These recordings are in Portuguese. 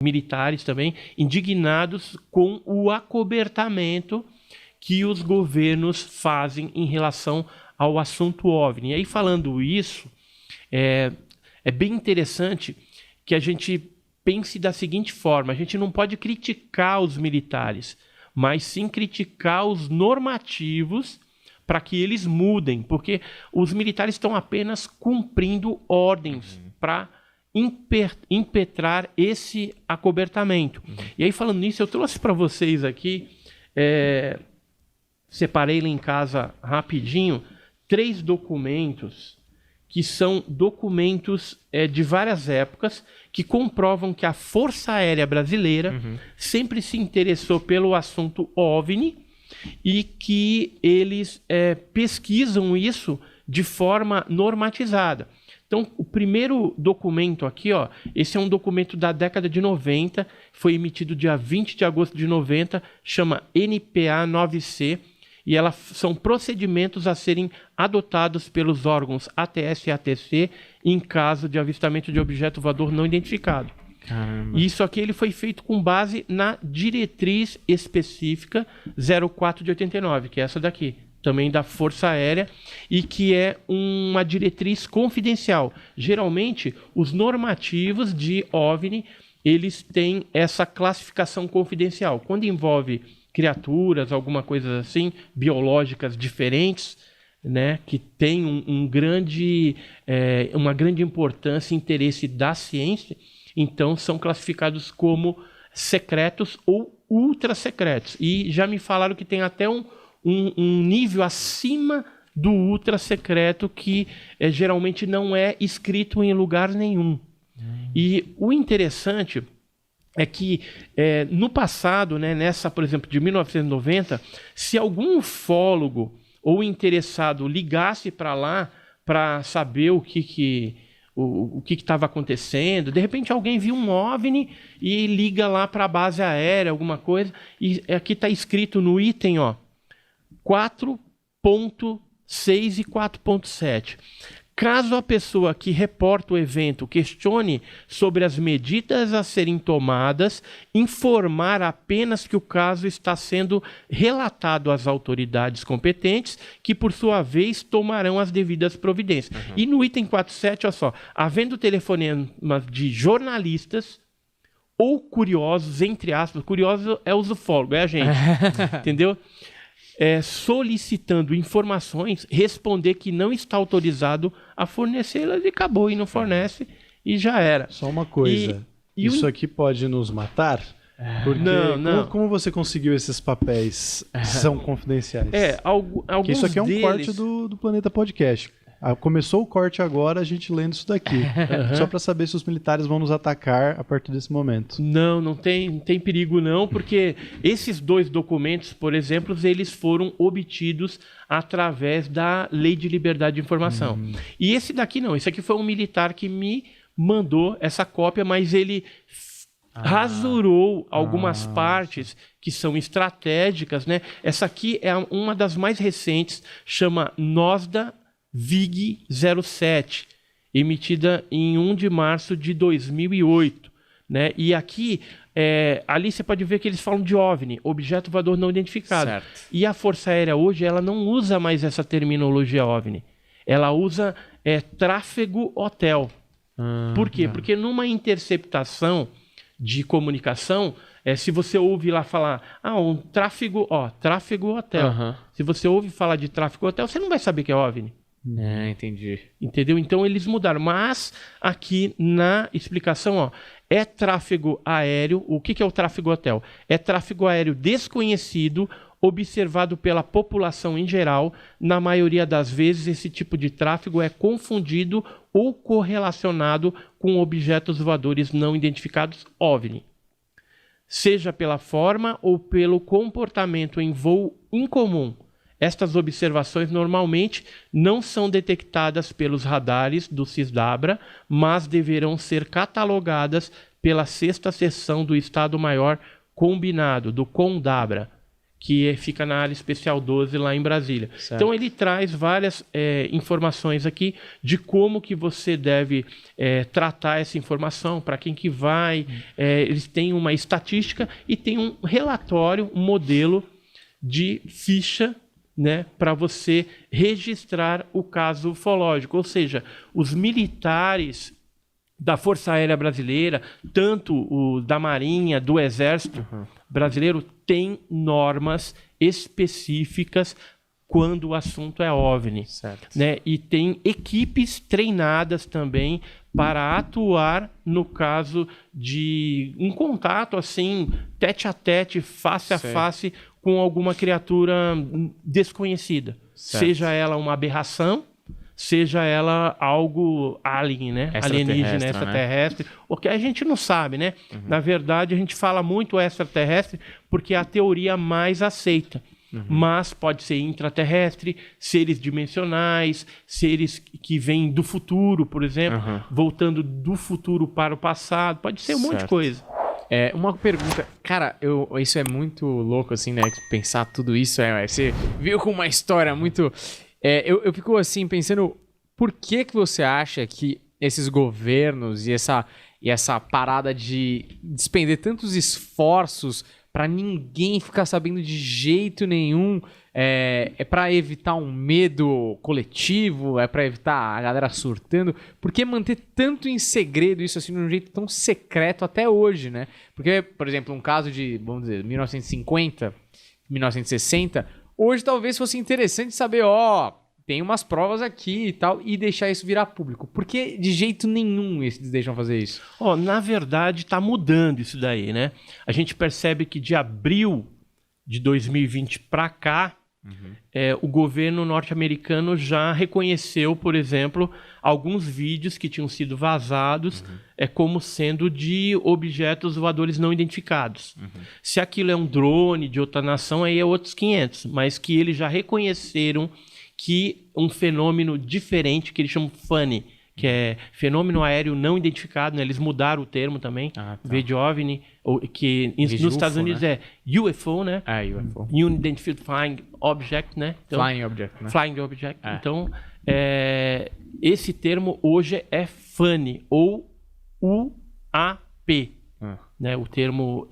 militares também, indignados com o acobertamento que os governos fazem em relação ao assunto OVNI. E aí, falando isso, é bem interessante que a gente pense da seguinte forma: a gente não pode criticar os militares, mas sim criticar os normativos para que eles mudem, porque os militares estão apenas cumprindo ordens para impetrar esse acobertamento. E aí, falando nisso, eu trouxe para vocês aqui, separei lá em casa rapidinho, 3 documentos que são documentos de várias épocas que comprovam que a Força Aérea Brasileira sempre se interessou pelo assunto OVNI e que eles pesquisam isso de forma normatizada. Então, o primeiro documento aqui, ó, esse é um documento da década de 90, foi emitido dia 20 de agosto de 90, chama NPA 9C, e são procedimentos a serem adotados pelos órgãos ATS e ATC em caso de avistamento de objeto voador não identificado. Caramba. E isso aqui ele foi feito com base na diretriz específica 04 de 89, que é essa daqui, também da Força Aérea, e que é uma diretriz confidencial. Geralmente, os normativos de OVNI, eles têm essa classificação confidencial. Quando envolve criaturas, alguma coisa assim, biológicas diferentes, né, que tem uma grande importância e interesse da ciência, então são classificados como secretos ou ultra secretos. E já me falaram que tem até um nível acima do ultra secreto que geralmente não é escrito em lugar nenhum. E o interessante é que no passado, né, nessa, por exemplo, de 1990, se algum ufólogo ou interessado ligasse para lá para saber o que estava acontecendo, de repente alguém viu um OVNI e liga lá para a base aérea, alguma coisa, e aqui está escrito no item, ó, 4.6 e 4.7. Caso a pessoa que reporta o evento questione sobre as medidas a serem tomadas, informar apenas que o caso está sendo relatado às autoridades competentes, que por sua vez tomarão as devidas providências. E no item 4.7, olha só, havendo telefonemas de jornalistas ou curiosos, entre aspas, curioso é os ufólogos, é a gente, entendeu? Solicitando informações, responder que não está autorizado a fornecê-las e acabou, e não fornece e já era. Só uma coisa, isso aqui pode nos matar? Porque não. Como você conseguiu esses papéis que são confidenciais? Alguns isso aqui é um deles... corte do Planeta Podcast. Começou o corte agora, a gente lendo isso daqui. Só para saber se os militares vão nos atacar a partir desse momento. Não tem perigo não, porque esses 2 documentos, por exemplo, eles foram obtidos através da Lei de Liberdade de Informação. E esse daqui não, esse aqui foi um militar que me mandou essa cópia, mas ele rasurou algumas partes que são estratégicas, né? Essa aqui é uma das mais recentes, chama NOSDA VIG 07, emitida em 1 de março de 2008. Né? E aqui, ali você pode ver que eles falam de OVNI, objeto voador não identificado. Certo. E a Força Aérea hoje, ela não usa mais essa terminologia OVNI. Ela usa tráfego hotel. Por quê? Porque numa interceptação de comunicação, se você ouve lá falar, um tráfego hotel. Se você ouve falar de tráfego hotel, você não vai saber que é OVNI. Entendi. Entendeu? Então eles mudaram. Mas aqui na explicação, ó, é tráfego aéreo. O que é o tráfego hotel? É tráfego aéreo desconhecido, observado pela população em geral. Na maioria das vezes, esse tipo de tráfego é confundido ou correlacionado com objetos voadores não identificados, OVNI. Seja pela forma ou pelo comportamento em voo incomum. Estas observações normalmente não são detectadas pelos radares do CISDABRA, mas deverão ser catalogadas pela 6ª Seção do Estado-Maior Combinado, do CONDABRA, que fica na área especial 12 lá em Brasília. Certo. Então ele traz várias informações aqui de como que você deve tratar essa informação, para quem que vai. Eles têm uma estatística e tem um relatório, um modelo de ficha, né, para você registrar o caso ufológico. Ou seja, os militares da Força Aérea Brasileira, tanto o da Marinha, do Exército brasileiro, tem normas específicas quando o assunto é OVNI. Certo. Né? E tem equipes treinadas também para atuar no caso de um contato assim, tete a tete, face a face, com alguma criatura desconhecida. Certo. Seja ela uma aberração, seja ela algo alien, né? Alienígena, extraterrestre, o que a gente não sabe, né? Na verdade, a gente fala muito extraterrestre porque é a teoria mais aceita. Mas pode ser intraterrestre, seres dimensionais, seres que vêm do futuro, por exemplo, voltando do futuro para o passado, pode ser um monte de coisa. Uma pergunta, cara, isso é muito louco, assim, né? Pensar tudo isso, você viu com uma história muito... eu fico assim pensando, por que você acha que esses governos e essa parada de despender tantos esforços para ninguém ficar sabendo de jeito nenhum, é para evitar um medo coletivo, é para evitar a galera surtando? Por que manter tanto em segredo isso assim de um jeito tão secreto até hoje, né? Porque, por exemplo, um caso de, vamos dizer, 1950, 1960, hoje talvez fosse interessante saber, tem umas provas aqui e tal, e deixar isso virar público. Por que de jeito nenhum eles deixam fazer isso? Na verdade, está mudando isso daí, né? A gente percebe que de abril de 2020 para cá, o governo norte-americano já reconheceu, por exemplo, alguns vídeos que tinham sido vazados como sendo de objetos voadores não identificados. Se aquilo é um drone de outra nação, aí é outros 500, mas que eles já reconheceram que um fenômeno diferente, que eles chamam FANI, que é fenômeno aéreo não identificado, né? Eles mudaram o termo também, veio de OVNI, que nos Estados Unidos, né? É UFO, né? UFO. Unidentified Flying Object, né? Então, Flying Object, né? Flying Object. Então, esse termo hoje é FANI, ou UAP. Né, o termo,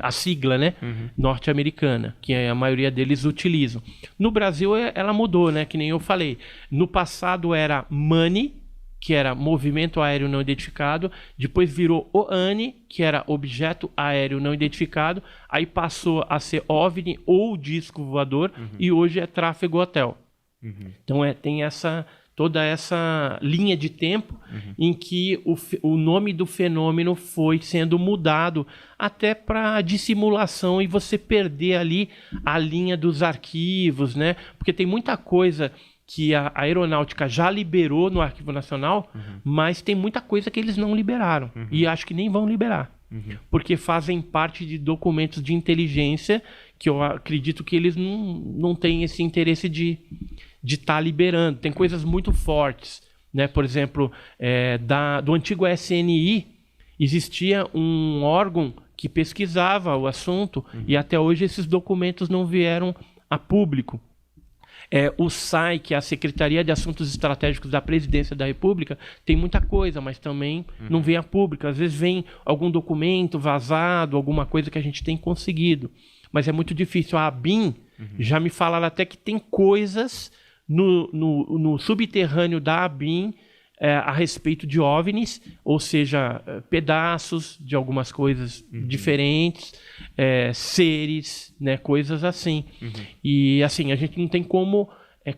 a sigla, né, norte-americana, que a maioria deles utilizam. No Brasil, ela mudou, né, que nem eu falei. No passado era MANI, que era movimento aéreo não identificado. Depois virou OANI, que era objeto aéreo não identificado. Aí passou a ser OVNI ou disco voador. E hoje é tráfego hotel. Então tem toda essa linha de tempo em que o nome do fenômeno foi sendo mudado até para dissimulação e você perder ali a linha dos arquivos, né? Porque tem muita coisa que a aeronáutica já liberou no Arquivo Nacional, mas tem muita coisa que eles não liberaram e acho que nem vão liberar. Porque fazem parte de documentos de inteligência que eu acredito que eles não têm esse interesse de estar liberando. Tem coisas muito fortes, né? Por exemplo, do antigo SNI, existia um órgão que pesquisava o assunto e até hoje esses documentos não vieram a público. O SAI, que é a Secretaria de Assuntos Estratégicos da Presidência da República, tem muita coisa, mas também não vem a público. Às vezes vem algum documento vazado, alguma coisa que a gente tem conseguido. Mas é muito difícil. A ABIN já me falaram até que tem coisas no subterrâneo da ABIN a respeito de OVNIs, ou seja, pedaços de algumas coisas diferentes, seres, né, coisas assim. E assim, a gente não tem como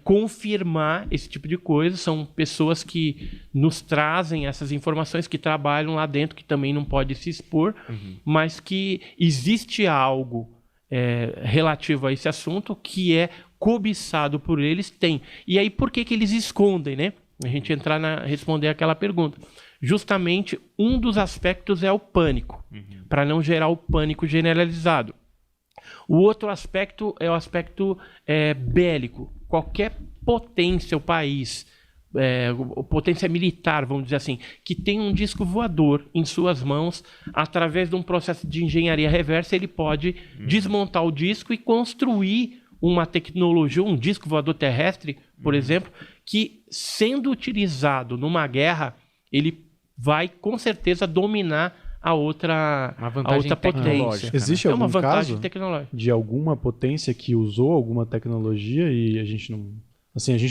confirmar esse tipo de coisa. São pessoas que nos trazem essas informações, que trabalham lá dentro, que também não pode se expor, mas que existe algo relativo a esse assunto que é cobiçado por eles, tem. E aí por que eles escondem, né? A gente responder aquela pergunta. Justamente um dos aspectos é o pânico, para não gerar o pânico generalizado. O outro aspecto é o aspecto bélico. Qualquer potência, o país, potência militar, vamos dizer assim, que tem um disco voador em suas mãos, através de um processo de engenharia reversa, ele pode desmontar o disco e construir uma tecnologia, um disco voador terrestre, por exemplo, que, sendo utilizado numa guerra, ele vai, com certeza, dominar a outra potência. Existe algum uma vantagem caso tecnológica de alguma potência que usou alguma tecnologia e a gente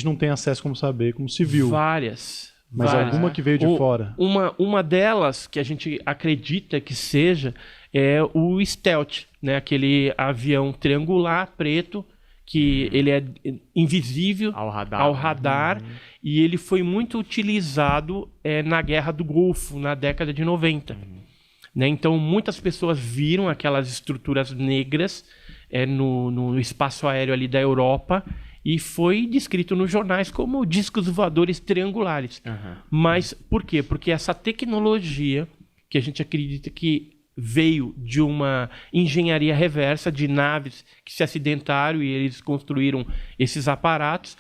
não tem acesso como saber, como se viu? Várias. Mas alguma que veio de fora? Uma delas, que a gente acredita que seja, é o Stealth, né? Aquele avião triangular preto, que ele é invisível ao radar e ele foi muito utilizado na Guerra do Golfo, na década de 90. Né? Então, muitas pessoas viram aquelas estruturas negras no espaço aéreo ali da Europa e foi descrito nos jornais como discos voadores triangulares. Mas por quê? Porque essa tecnologia, que a gente acredita que veio de uma engenharia reversa de naves que se acidentaram e eles construíram esses aparatos,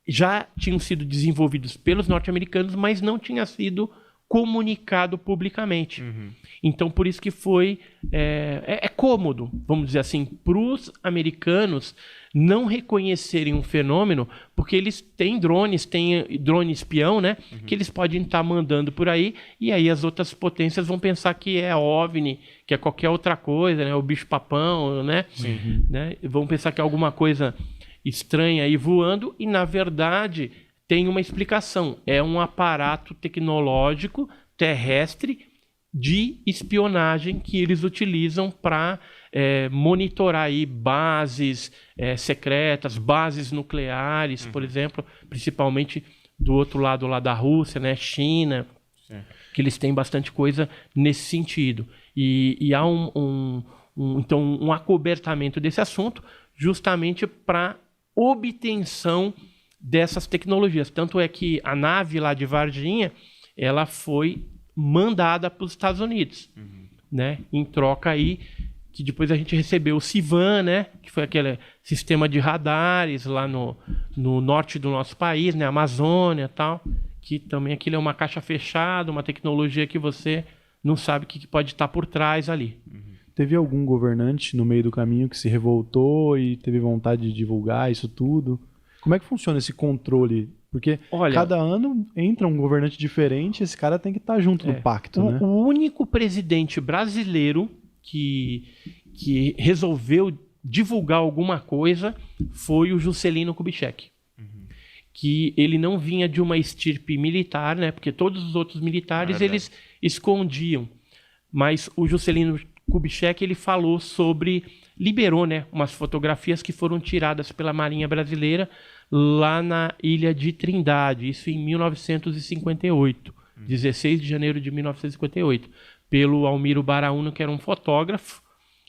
já tinham sido desenvolvidos pelos norte-americanos, mas não tinha sido comunicado publicamente. Então, por isso que foi... É cômodo, vamos dizer assim, para os americanos não reconhecerem um fenômeno, porque eles têm drone espião, né? Que eles podem estar mandando por aí, e aí as outras potências vão pensar que é OVNI, que é qualquer outra coisa, né? O bicho-papão, né? Né? Vão pensar que é alguma coisa estranha aí voando, e na verdade tem uma explicação. É um aparato tecnológico terrestre de espionagem que eles utilizam para monitorar aí bases secretas, bases nucleares, por exemplo, principalmente do outro lado lá da Rússia, né, China, que eles têm bastante coisa nesse sentido. E há então um acobertamento desse assunto justamente para obtenção dessas tecnologias. Tanto é que a nave lá de Varginha, ela foi mandada para os Estados Unidos, né? Em troca aí, que depois a gente recebeu o CIVAN, né? Que foi aquele sistema de radares lá no norte do nosso país, né? Amazônia e tal, que também aquilo é uma caixa fechada, uma tecnologia que você não sabe o que pode estar por trás ali. Teve algum governante no meio do caminho que se revoltou e teve vontade de divulgar isso tudo? Como é que funciona esse controle? Porque cada ano entra um governante diferente, esse cara tem que estar junto no pacto, né? O único presidente brasileiro que resolveu divulgar alguma coisa foi o Juscelino Kubitschek. Que ele não vinha de uma estirpe militar, né? Porque todos os outros militares, eles escondiam. Mas o Juscelino Kubitschek, ele falou liberou, né, umas fotografias que foram tiradas pela Marinha Brasileira lá na Ilha de Trindade, isso em 1958, 16 de janeiro de 1958, pelo Almiro Baraúna, que era um fotógrafo,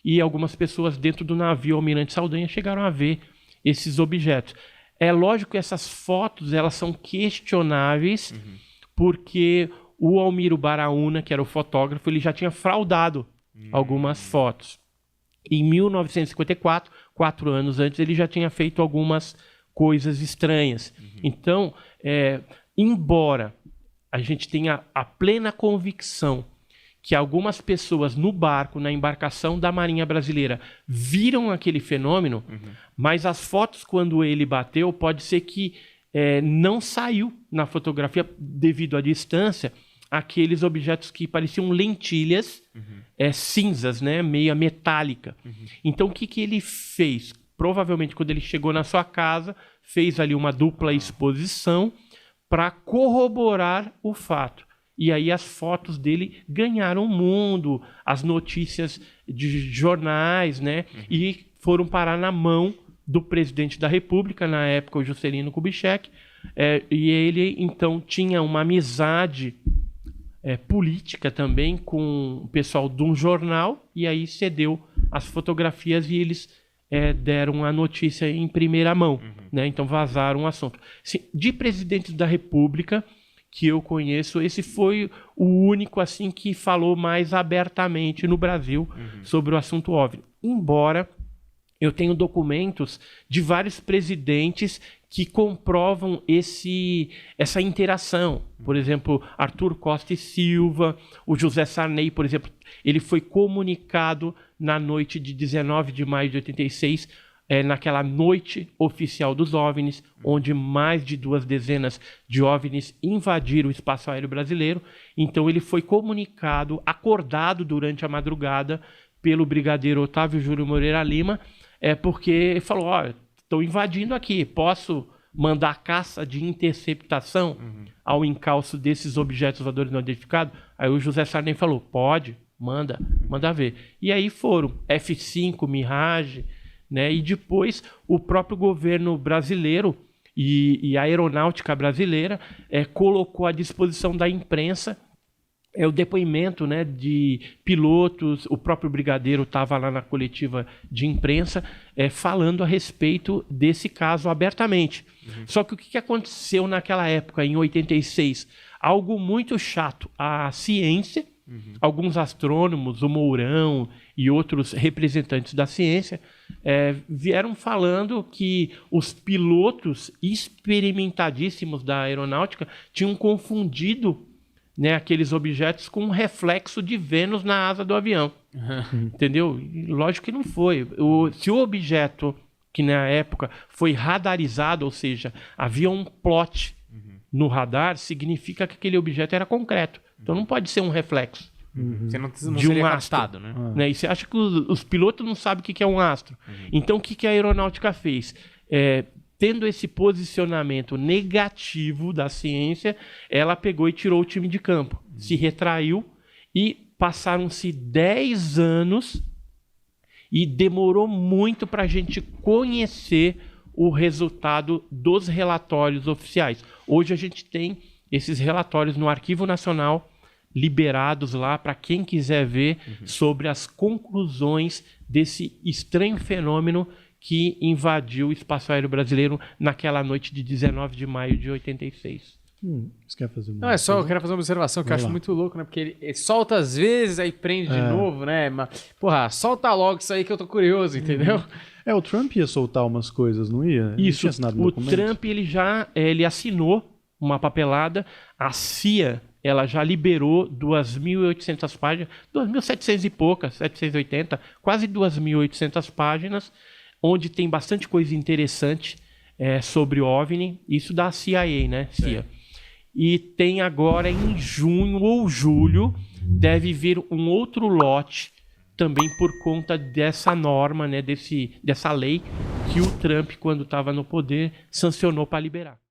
e algumas pessoas dentro do navio Almirante Saldanha chegaram a ver esses objetos. É lógico que essas fotos, elas são questionáveis, porque o Almiro Baraúna, que era o fotógrafo, ele já tinha fraudado algumas fotos. Em 1954, 4 anos antes, ele já tinha feito algumas coisas estranhas. Então, embora a gente tenha a plena convicção que algumas pessoas no barco, na embarcação da Marinha Brasileira, viram aquele fenômeno, mas as fotos, quando ele bateu, pode ser que não saiu na fotografia devido à distância, aqueles objetos que pareciam lentilhas cinzas, né, meia metálica. Então, o que ele fez? Provavelmente, quando ele chegou na sua casa, fez ali uma dupla exposição para corroborar o fato. E aí as fotos dele ganharam o mundo, as notícias de jornais, né, e foram parar na mão do presidente da República, na época, o Juscelino Kubitschek, e ele, então, tinha uma amizade política também com o pessoal de um jornal, e aí cedeu as fotografias e eles deram a notícia em primeira mão, né? Então vazaram o assunto. De presidentes da República que eu conheço, esse foi o único assim que falou mais abertamente no Brasil sobre o assunto OVNI. Embora eu tenha documentos de vários presidentes que comprovam essa interação. Por exemplo, Arthur Costa e Silva, o José Sarney, por exemplo, ele foi comunicado na noite de 19 de maio de 86, naquela noite oficial dos OVNIs, onde mais de 2 dezenas de OVNIs invadiram o espaço aéreo brasileiro. Então ele foi comunicado, acordado durante a madrugada pelo brigadeiro Otávio Júlio Moreira Lima, porque ele falou, estão invadindo aqui, posso mandar caça de interceptação ao encalço desses objetos voadores não identificados? Aí o José Sarney falou, pode, manda ver. E aí foram F-5, Mirage, né? E depois o próprio governo brasileiro e a aeronáutica brasileira colocou à disposição da imprensa o depoimento, né, de pilotos. O próprio brigadeiro estava lá na coletiva de imprensa falando a respeito desse caso abertamente. Só que o que aconteceu naquela época, em 86? Algo muito chato. A ciência, alguns astrônomos, o Mourão e outros representantes da ciência, vieram falando que os pilotos experimentadíssimos da aeronáutica tinham confundido, né, aqueles objetos com um reflexo de Vênus na asa do avião. Entendeu? E lógico que não foi. Se o objeto, que na época foi radarizado, ou seja, havia um plot no radar, significa que aquele objeto era concreto. Então não pode ser um reflexo. Você não de um seria astro, captado, né? Né? E você acha que os pilotos não sabem o que é um astro. Então o que a aeronáutica fez? Tendo esse posicionamento negativo da ciência, ela pegou e tirou o time de campo, se retraiu, e passaram-se 10 anos e demorou muito para a gente conhecer o resultado dos relatórios oficiais. Hoje a gente tem esses relatórios no Arquivo Nacional, liberados lá para quem quiser ver sobre as conclusões desse estranho fenômeno que invadiu o espaço aéreo brasileiro naquela noite de 19 de maio de 86. Você quer fazer uma... Não, eu quero fazer uma observação que eu acho muito louco, né? Porque ele solta às vezes, aí prende de novo, né? Mas, porra, solta logo isso aí que eu tô curioso, entendeu? O Trump ia soltar umas coisas, não ia? Isso, o Trump ele assinou uma papelada, a CIA ela já liberou 2.800 páginas, 2.700 e poucas, 780, quase 2.800 páginas, onde tem bastante coisa interessante sobre OVNI, isso da CIA, né? CIA. E tem agora em junho ou julho, deve vir um outro lote, também por conta dessa norma, né? Dessa lei que o Trump, quando estava no poder, sancionou para liberar.